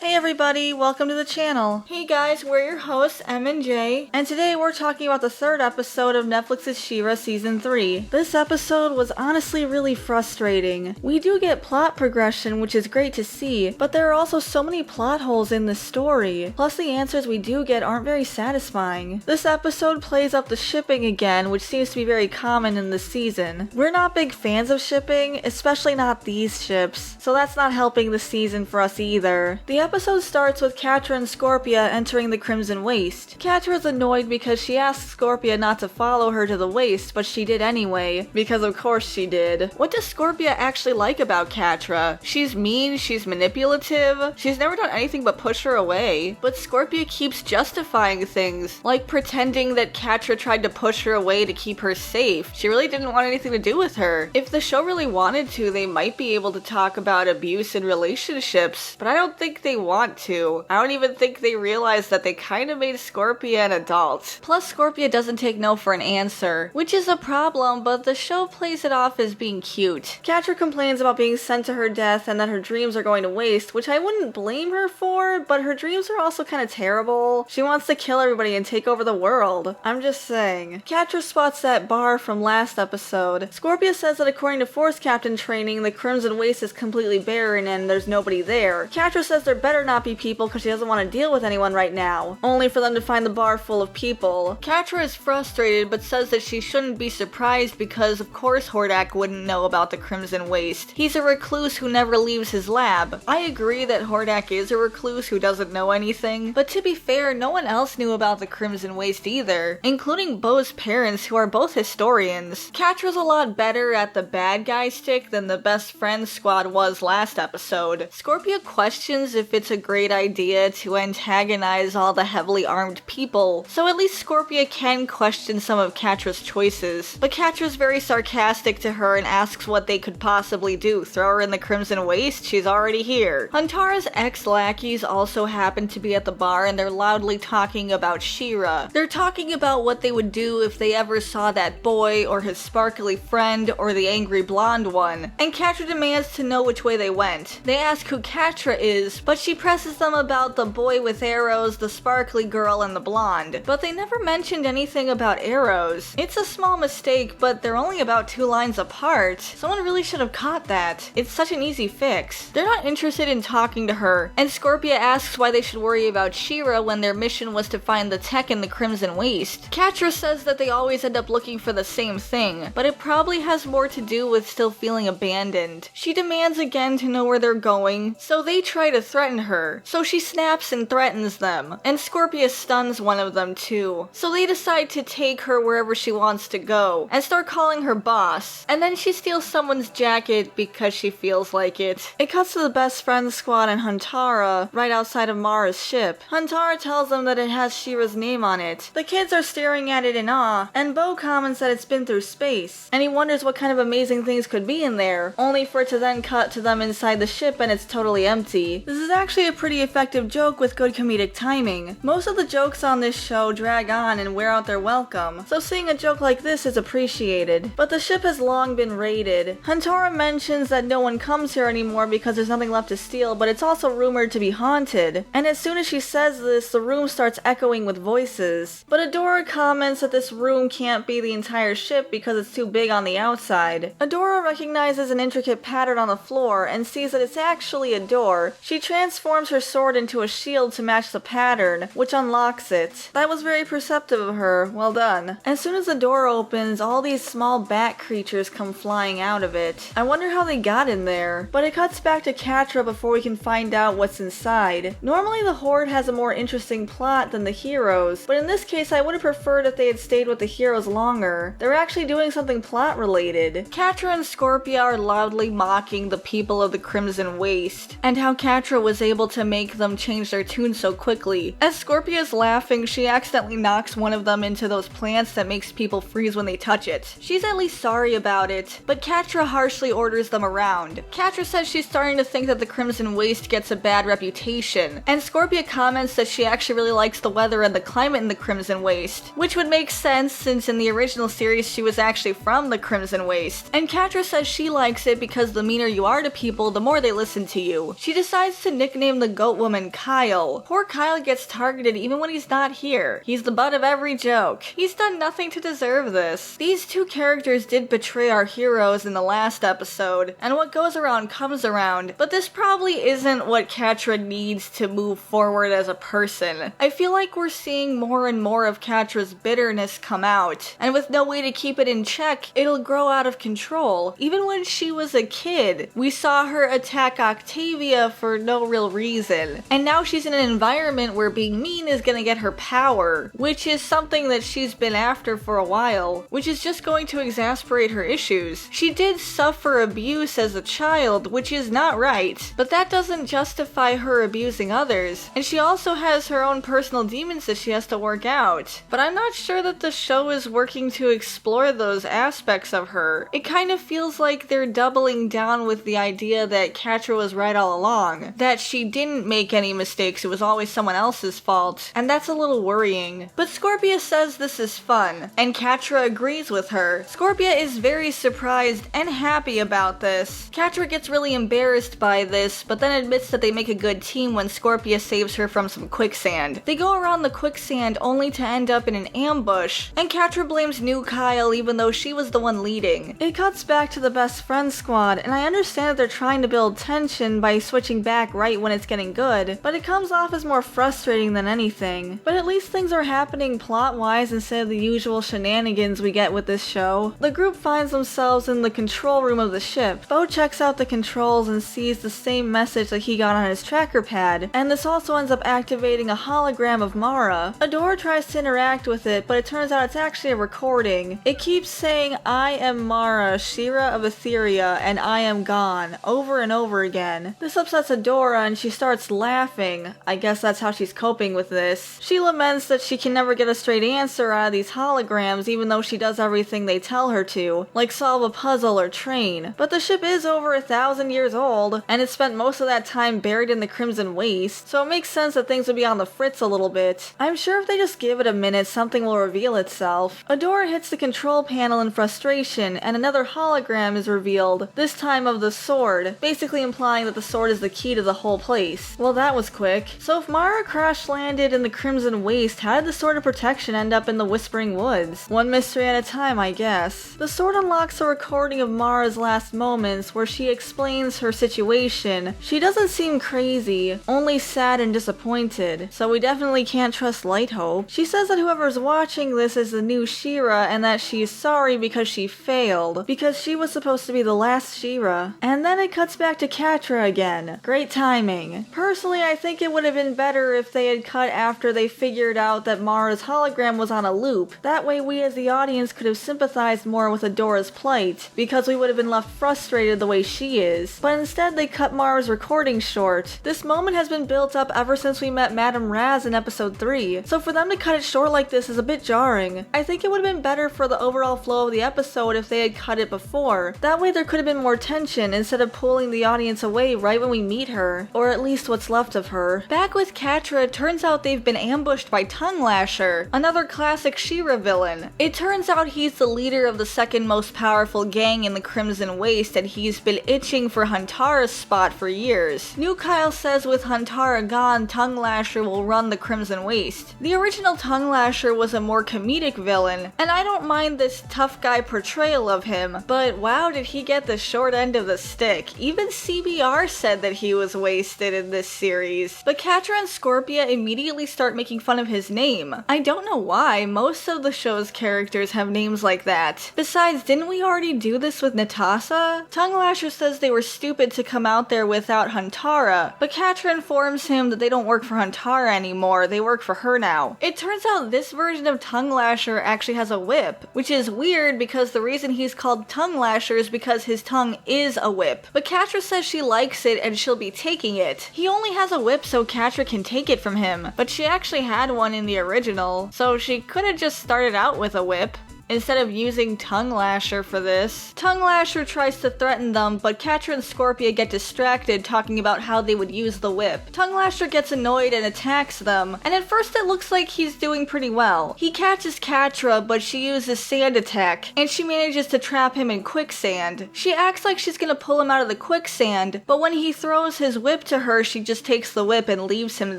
Hey everybody, welcome to the channel. Hey guys, we're your hosts, M and J, and today we're talking about the third episode of Netflix's She-Ra Season 3. This episode was honestly really frustrating. We do get plot progression, which is great to see, but there are also so many plot holes in the story. Plus the answers we do get aren't very satisfying. This episode plays up the shipping again, which seems to be very common in this season. We're not big fans of shipping, especially not these ships, so that's not helping the season for us either. The episode starts with Catra and Scorpia entering the Crimson Waste. Catra is annoyed because she asks Scorpia not to follow her to the Waste, but she did anyway, because of course she did. What does Scorpia actually like about Catra? She's mean, she's manipulative, she's never done anything but push her away. But Scorpia keeps justifying things, like pretending that Catra tried to push her away to keep her safe. She really didn't want anything to do with her. If the show really wanted to, they might be able to talk about abuse in relationships, but I don't think they want to. I don't even think they realize that they kind of made Scorpia an adult. Plus, Scorpia doesn't take no for an answer, which is a problem, but the show plays it off as being cute. Catra complains about being sent to her death and that her dreams are going to waste, which I wouldn't blame her for, but her dreams are also kind of terrible. She wants to kill everybody and take over the world. I'm just saying. Catra spots that bar from last episode. Scorpia says that according to Force Captain training, the Crimson Waste is completely barren and there's nobody there. Catra says there better not be people because she doesn't want to deal with anyone right now, only for them to find the bar full of people. Catra is frustrated but says that she shouldn't be surprised because of course Hordak wouldn't know about the Crimson Waste. He's a recluse who never leaves his lab. I agree that Hordak is a recluse who doesn't know anything, but to be fair, no one else knew about the Crimson Waste either, including Bo's parents who are both historians. Catra's a lot better at the bad guy stick than the best friend squad was last episode. Scorpia questions if it's a great idea to antagonize all the heavily armed people, so at least Scorpia can question some of Catra's choices. But Catra's very sarcastic to her and asks what they could possibly do. Throw her in the Crimson Waste? She's already here. Huntara's ex-lackeys also happen to be at the bar and they're loudly talking about She-Ra. They're talking about what they would do if they ever saw that boy or his sparkly friend or the angry blonde one, and Catra demands to know which way they went. They ask who Catra is, but she presses them about the boy with arrows, the sparkly girl, and the blonde, but they never mentioned anything about arrows. It's a small mistake, but they're only about 2 lines apart. Someone really should have caught that. It's such an easy fix. They're not interested in talking to her, and Scorpia asks why they should worry about She-Ra when their mission was to find the tech in the Crimson Waste. Catra says that they always end up looking for the same thing, but it probably has more to do with still feeling abandoned. She demands again to know where they're going, so they try to threaten her. So she snaps and threatens them, and Scorpia stuns one of them too. So they decide to take her wherever she wants to go, and start calling her boss. And then she steals someone's jacket because she feels like it. It cuts to the best friend squad and Huntara, right outside of Mara's ship. Huntara tells them that it has She-Ra's name on it. The kids are staring at it in awe, and Bo comments that it's been through space, and he wonders what kind of amazing things could be in there, only for it to then cut to them inside the ship and it's totally empty. This is actually a pretty effective joke with good comedic timing. Most of the jokes on this show drag on and wear out their welcome, so seeing a joke like this is appreciated. But the ship has long been raided. Huntara mentions that no one comes here anymore because there's nothing left to steal, but it's also rumored to be haunted. And as soon as she says this, the room starts echoing with voices. But Adora comments that this room can't be the entire ship because it's too big on the outside. Adora recognizes an intricate pattern on the floor and sees that it's actually a door. She transforms her sword into a shield to match the pattern, which unlocks it. That was very perceptive of her. Well done. As soon as the door opens, all these small bat creatures come flying out of it. I wonder how they got in there. But it cuts back to Catra before we can find out what's inside. Normally the Horde has a more interesting plot than the heroes, but in this case I would have preferred if they had stayed with the heroes longer. They're actually doing something plot related. Catra and Scorpia are loudly mocking the people of the Crimson Waste, and how Catra was able to make them change their tune so quickly. As Scorpia is laughing, she accidentally knocks one of them into those plants that makes people freeze when they touch it. She's at least sorry about it, but Catra harshly orders them around. Catra says she's starting to think that the Crimson Waste gets a bad reputation, and Scorpia comments that she actually really likes the weather and the climate in the Crimson Waste, which would make sense since in the original series she was actually from the Crimson Waste. And Catra says she likes it because the meaner you are to people, the more they listen to you. She decides to nick nickname the goat woman Kyle. Poor Kyle gets targeted even when he's not here. He's the butt of every joke. He's done nothing to deserve this. These two characters did betray our heroes in the last episode, and what goes around comes around, but this probably isn't what Catra needs to move forward as a person. I feel like we're seeing more and more of Catra's bitterness come out, and with no way to keep it in check, it'll grow out of control. Even when she was a kid, we saw her attack Octavia for no real reason, and now she's in an environment where being mean is gonna get her power, which is something that she's been after for a while, which is just going to exasperate her issues. She did suffer abuse as a child, which is not right, but that doesn't justify her abusing others, and she also has her own personal demons that she has to work out. But I'm not sure that the show is working to explore those aspects of her. It kind of feels like they're doubling down with the idea that Catra was right all along, that she didn't make any mistakes, it was always someone else's fault, and that's a little worrying. But Scorpia says this is fun, and Catra agrees with her. Scorpia is very surprised and happy about this. Catra gets really embarrassed by this, but then admits that they make a good team when Scorpia saves her from some quicksand. They go around the quicksand only to end up in an ambush, and Catra blames new Kyle even though she was the one leading. It cuts back to the best friend squad, and I understand that they're trying to build tension by switching back right when it's getting good, but it comes off as more frustrating than anything. But at least things are happening plot-wise instead of the usual shenanigans we get with this show. The group finds themselves in the control room of the ship. Bo checks out the controls and sees the same message that he got on his tracker pad, and this also ends up activating a hologram of Mara. Adora tries to interact with it, but it turns out it's actually a recording. It keeps saying, "I am Mara, She-Ra of Etheria, and I am gone," over and over again. This upsets Adora and she starts laughing. I guess that's how she's coping with this. She laments that she can never get a straight answer out of these holograms even though she does everything they tell her to, like solve a puzzle or train. But the ship is over 1,000 years old, and it spent most of that time buried in the Crimson Waste, so it makes sense that things would be on the fritz a little bit. I'm sure if they just give it a minute, something will reveal itself. Adora hits the control panel in frustration, and another hologram is revealed, this time of the sword, basically implying that the sword is the key to the whole place. Well, that was quick. So if Mara crash-landed in the Crimson Waste, how did the Sword of Protection end up in the Whispering Woods? One mystery at a time, I guess. The sword unlocks a recording of Mara's last moments where she explains her situation. She doesn't seem crazy, only sad and disappointed, so we definitely can't trust Light Hope. She says that whoever's watching this is the new She-Ra and that she's sorry because she failed, because she was supposed to be the last She-Ra. And then it cuts back to Catra again. Great timing. Personally, I think it would have been better if they had cut after they figured out that Mara's hologram was on a loop. That way we as the audience could have sympathized more with Adora's plight, because we would have been left frustrated the way she is. But instead they cut Mara's recording short. This moment has been built up ever since we met Madame Raz in episode 3, so for them to cut it short like this is a bit jarring. I think it would have been better for the overall flow of the episode if they had cut it before. That way there could have been more tension instead of pulling the audience away right when we meet her, or at least what's left of her. Back with Catra, it turns out they've been ambushed by Tongue Lasher, another classic She-Ra villain. It turns out he's the leader of the second most powerful gang in the Crimson Waste, and he's been itching for Huntara's spot for years. New Kyle says with Huntara gone, Tongue Lasher will run the Crimson Waste. The original Tongue Lasher was a more comedic villain, and I don't mind this tough guy portrayal of him, but wow, did he get the short end of the stick. Even CBR said that he was wasted in this series. But Catra and Scorpia immediately start making fun of his name. I don't know why, most of the show's characters have names like that. Besides, didn't we already do this with Natasha? Tongue Lasher says they were stupid to come out there without Huntara, but Catra informs him that they don't work for Huntara anymore, they work for her now. It turns out this version of Tongue Lasher actually has a whip, which is weird because the reason he's called Tongue Lasher is because his tongue is a whip. But Catra says she likes it and she'll be taking it. He only has a whip so Catra can take it from him, but she actually had one in the original, so she could have just started out with a whip. instead of using Tongue Lasher for this. Tongue Lasher tries to threaten them, but Catra and Scorpia get distracted talking about how they would use the whip. Tongue Lasher gets annoyed and attacks them, and at first it looks like he's doing pretty well. He catches Catra, but she uses sand attack, and she manages to trap him in quicksand. She acts like she's gonna pull him out of the quicksand, but when he throws his whip to her, she just takes the whip and leaves him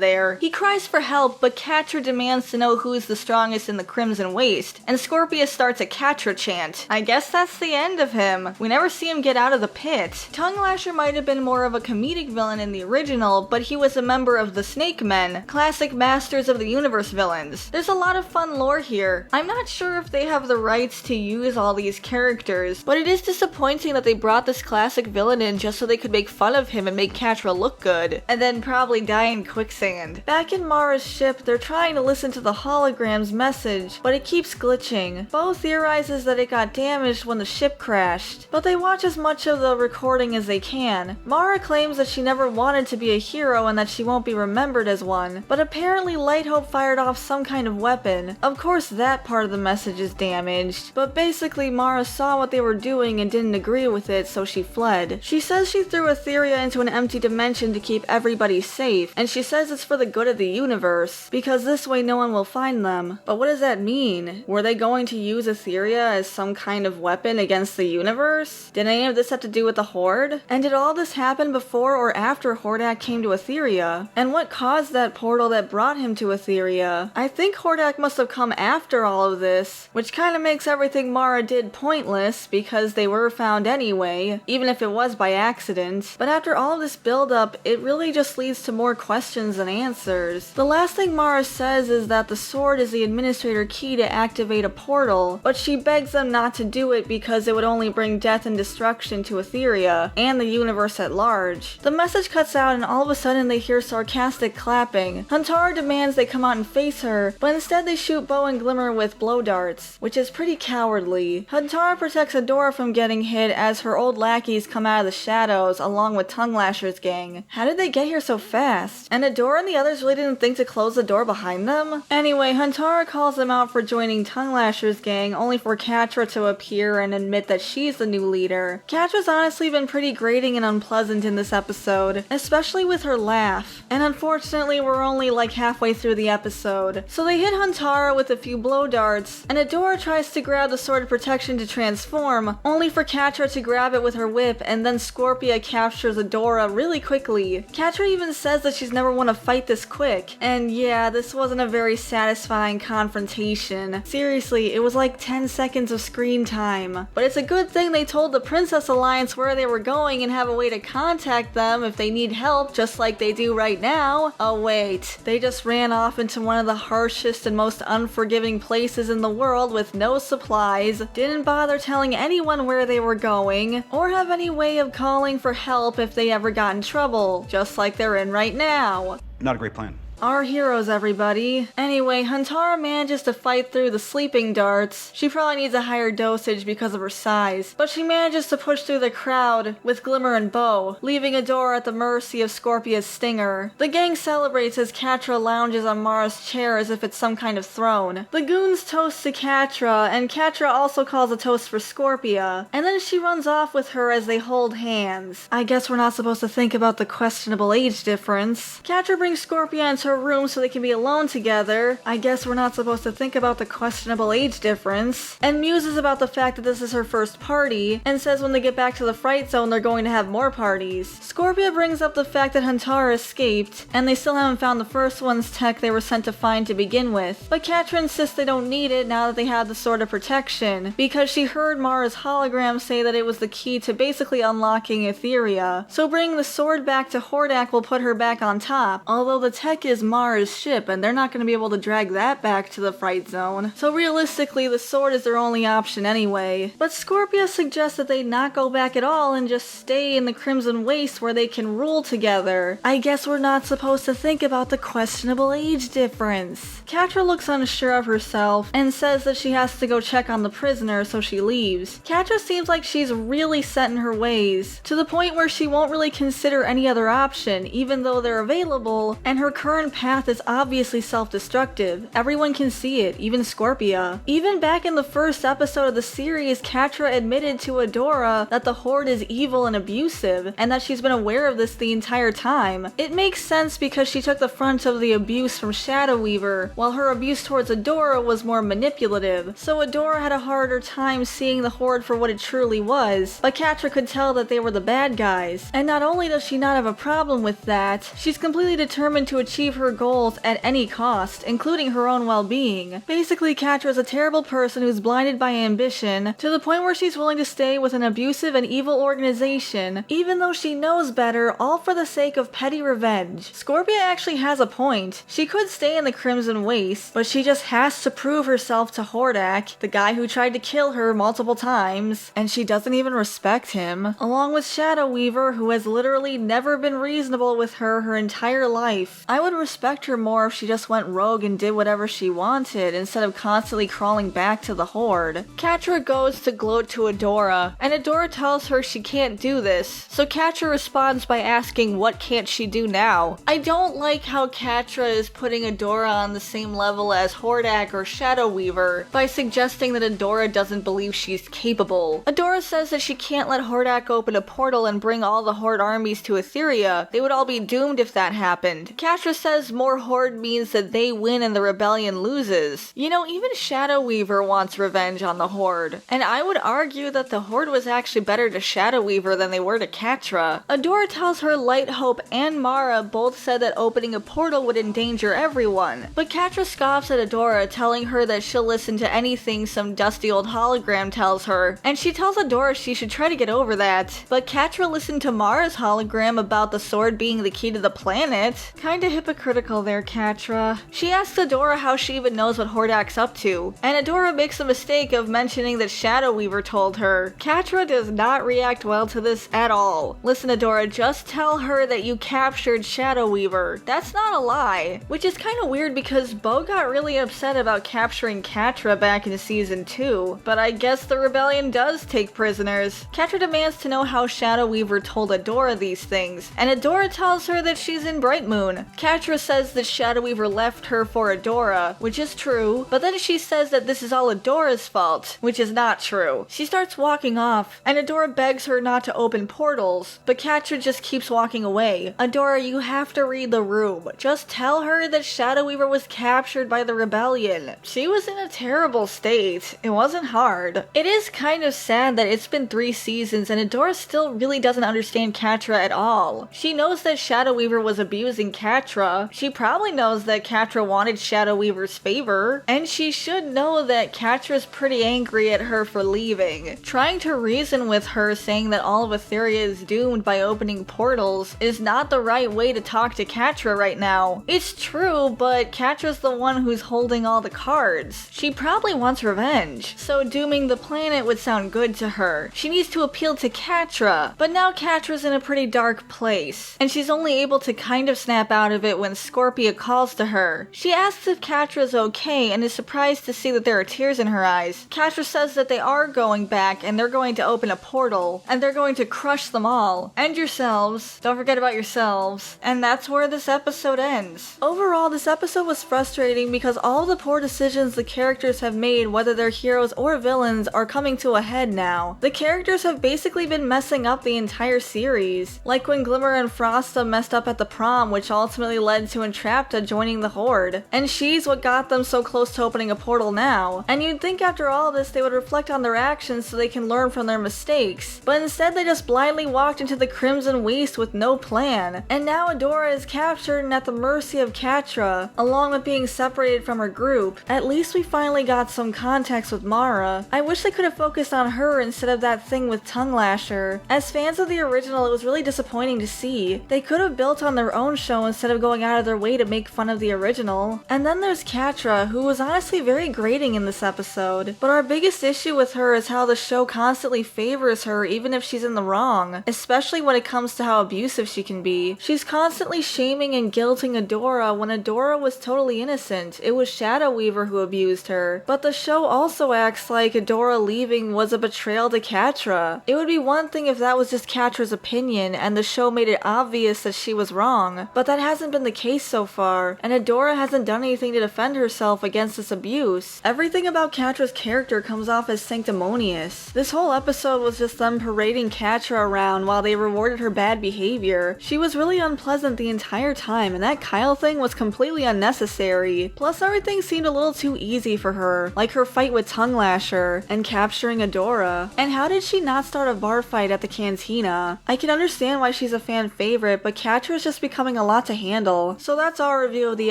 there. He cries for help, but Catra demands to know who's the strongest in the Crimson Waste, and Scorpia starts a Catra chant. I guess that's the end of him. We never see him get out of the pit. Tongue Lasher might have been more of a comedic villain in the original, but he was a member of the Snake Men, classic Masters of the Universe villains. There's a lot of fun lore here. I'm not sure if they have the rights to use all these characters, but it is disappointing that they brought this classic villain in just so they could make fun of him and make Catra look good, and then probably die in quicksand. Back in Mara's ship, they're trying to listen to the hologram's message, but it keeps glitching. Bo theorizes that it got damaged when the ship crashed, but they watch as much of the recording as they can. Mara claims that she never wanted to be a hero and that she won't be remembered as one, but apparently Light Hope fired off some kind of weapon. Of course that part of the message is damaged, but basically Mara saw what they were doing and didn't agree with it, so she fled. She says she threw Etheria into an empty dimension to keep everybody safe, and she says it's for the good of the universe, because this way no one will find them. But what does that mean? Were they going to use Etheria as some kind of weapon against the universe? Did any of this have to do with the Horde? And did all this happen before or after Hordak came to Etheria? And what caused that portal that brought him to Etheria? I think Hordak must have come after all of this, which kind of makes everything Mara did pointless because they were found anyway, even if it was by accident. But after all of this build-up, it really just leads to more questions than answers. The last thing Mara says is that the sword is the administrator key to activate a portal, but she begs them not to do it because it would only bring death and destruction to Etheria and the universe at large. The message cuts out and all of a sudden they hear sarcastic clapping. Huntara demands they come out and face her, but instead they shoot Bo and Glimmer with blow darts, which is pretty cowardly. Huntara protects Adora from getting hit as her old lackeys come out of the shadows along with Tongue Lasher's gang. How did they get here so fast? And Adora and the others really didn't think to close the door behind them? Anyway, Huntara calls them out for joining Tongue Lasher's gang, only for Catra to appear and admit that she's the new leader. Catra's honestly been pretty grating and unpleasant in this episode, especially with her laugh. And unfortunately, we're only like halfway through the episode. So they hit Huntara with a few blow darts, and Adora tries to grab the Sword of Protection to transform, only for Catra to grab it with her whip, and then Scorpia captures Adora really quickly. Catra even says that she's never won a fight this quick, and yeah, this wasn't a very satisfying confrontation. Seriously, it was like 10 seconds of screen time. But it's a good thing they told the Princess Alliance where they were going and have a way to contact them if they need help, just like they do right now. Oh wait, they just ran off into one of the harshest and most unforgiving places in the world with no supplies, didn't bother telling anyone where they were going, or have any way of calling for help if they ever got in trouble, just like they're in right now. Not a great plan. Our heroes, everybody. Anyway, Huntara manages to fight through the sleeping darts. She probably needs a higher dosage because of her size, but she manages to push through the crowd with Glimmer and Bo, leaving Adora at the mercy of Scorpia's stinger. The gang celebrates as Catra lounges on Mara's chair as if it's some kind of throne. The goons toast to Catra, and Catra also calls a toast for Scorpia, and then she runs off with her as they hold hands. I guess we're not supposed to think about the questionable age difference. Catra brings Scorpia into her room so they can be alone together. I guess we're not supposed to think about the questionable age difference. And muses about the fact that this is her first party, and says when they get back to the Fright Zone they're going to have more parties. Scorpia brings up the fact that Huntara escaped, and they still haven't found the first one's tech they were sent to find to begin with. But Catra insists they don't need it now that they have the Sword of Protection, because she heard Mara's hologram say that it was the key to basically unlocking Etheria. So bringing the sword back to Hordak will put her back on top, although the tech is Mara's ship and they're not going to be able to drag that back to the Fright Zone. So realistically, the sword is their only option anyway. But Scorpia suggests that they not go back at all and just stay in the Crimson Waste where they can rule together. I guess we're not supposed to think about the questionable age difference. Catra looks unsure of herself and says that she has to go check on the prisoner, so she leaves. Catra seems like she's really set in her ways, to the point where she won't really consider any other option, even though they're available, and her current current path is obviously self-destructive. Everyone can see it, even Scorpia. Even back in the first episode of the series, Catra admitted to Adora that the Horde is evil and abusive, and that she's been aware of this the entire time. It makes sense because she took the brunt of the abuse from Shadow Weaver, while her abuse towards Adora was more manipulative, so Adora had a harder time seeing the Horde for what it truly was, but Catra could tell that they were the bad guys. And not only does she not have a problem with that, she's completely determined to achieve her goals at any cost, including her own well-being. Basically, Catra is a terrible person who's blinded by ambition, to the point where she's willing to stay with an abusive and evil organization, even though she knows better, all for the sake of petty revenge. Scorpia actually has a point. She could stay in the Crimson Waste, but she just has to prove herself to Hordak, the guy who tried to kill her multiple times, and she doesn't even respect him, along with Shadow Weaver, who has literally never been reasonable with her entire life. I would respect her more if she just went rogue and did whatever she wanted, instead of constantly crawling back to the Horde. Catra goes to gloat to Adora, and Adora tells her she can't do this, so Catra responds by asking what can't she do now. I don't like how Catra is putting Adora on the same level as Hordak or Shadow Weaver by suggesting that Adora doesn't believe she's capable. Adora says that she can't let Hordak open a portal and bring all the Horde armies to Etheria. They would all be doomed if that happened. Catra says more Horde means that they win and the rebellion loses. You know, even Shadow Weaver wants revenge on the Horde, and I would argue that the Horde was actually better to Shadow Weaver than they were to Catra. Adora tells her Light, Hope, and Mara both said that opening a portal would endanger everyone, but Catra scoffs at Adora, telling her that she'll listen to anything some dusty old hologram tells her, and she tells Adora she should try to get over that. But Catra listened to Mara's hologram about the sword being the key to the planet. Kinda hypocritical there, Catra. She asks Adora how she even knows what Hordak's up to, and Adora makes the mistake of mentioning that Shadow Weaver told her. Catra does not react well to this at all. Listen, Adora, just tell her that you captured Shadow Weaver. That's not a lie. Which is kinda weird because Bo got really upset about capturing Catra back in season 2, but I guess the rebellion does take prisoners. Catra demands to know how Shadow Weaver told Adora these things, and Adora tells her that she's in Bright Moon. Catra says that Shadow Weaver left her for Adora, which is true, but then she says that this is all Adora's fault, which is not true. She starts walking off, and Adora begs her not to open portals, but Catra just keeps walking away. Adora, you have to read the room. Just tell her that Shadow Weaver was captured by the rebellion. She was in a terrible state. It wasn't hard. It is kind of sad that it's been 3 seasons and Adora still really doesn't understand Catra at all. She knows that Shadow Weaver was abusing Catra. She probably knows that Catra wanted Shadow Weaver's favor, and she should know that Catra's pretty angry at her for leaving. Trying to reason with her, saying that all of Etheria is doomed by opening portals, is not the right way to talk to Catra right now. It's true, but Catra's the one who's holding all the cards. She probably wants revenge, so dooming the planet would sound good to her. She needs to appeal to Catra, but now Catra's in a pretty dark place, and she's only able to kind of snap out of it when Scorpia calls to her. She asks if Catra's okay and is surprised to see that there are tears in her eyes. Catra says that they are going back and they're going to open a portal, and they're going to crush them all. And yourselves. Don't forget about yourselves. And that's where this episode ends. Overall, this episode was frustrating because all the poor decisions the characters have made, whether they're heroes or villains, are coming to a head now. The characters have basically been messing up the entire series. Like when Glimmer and Frosta messed up at the prom, which ultimately led to Entrapta joining the Horde. And she's what got them so close to opening a portal now. And you'd think after all this they would reflect on their actions so they can learn from their mistakes. But instead they just blindly walked into the Crimson Waste with no plan. And now Adora is captured and at the mercy of Catra, along with being separated from her group. At least we finally got some context with Mara. I wish they could have focused on her instead of that thing with Tongue Lasher. As fans of the original, it was really disappointing to see. They could have built on their own show instead of going out of their way to make fun of the original. And then there's Catra, who was honestly very grating in this episode. But our biggest issue with her is how the show constantly favors her even if she's in the wrong, especially when it comes to how abusive she can be. She's constantly shaming and guilting Adora when Adora was totally innocent. It was Shadow Weaver who abused her. But the show also acts like Adora leaving was a betrayal to Catra. It would be one thing if that was just Catra's opinion and the show made it obvious that she was wrong, but that hasn't been the case so far, and Adora hasn't done anything to defend herself against this abuse. Everything about Catra's character comes off as sanctimonious. This whole episode was just them parading Catra around while they rewarded her bad behavior. She was really unpleasant the entire time, and that Kyle thing was completely unnecessary. Plus, everything seemed a little too easy for her, like her fight with Tongue Lasher and capturing Adora. And how did she not start a bar fight at the cantina? I can understand why she's a fan favorite, but Catra is just becoming a lot to handle. So that's our review of the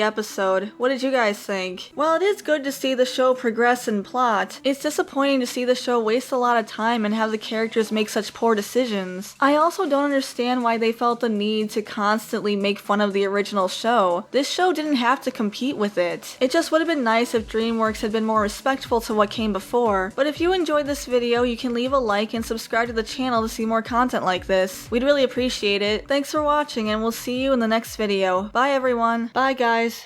episode. What did you guys think? While it is good to see the show progress in plot, it's disappointing to see the show waste a lot of time and have the characters make such poor decisions. I also don't understand why they felt the need to constantly make fun of the original show. This show didn't have to compete with it. It just would have been nice if DreamWorks had been more respectful to what came before. But if you enjoyed this video, you can leave a like and subscribe to the channel to see more content like this. We'd really appreciate it. Thanks for watching, and we'll see you in the next video. Bye everyone. Bye guys.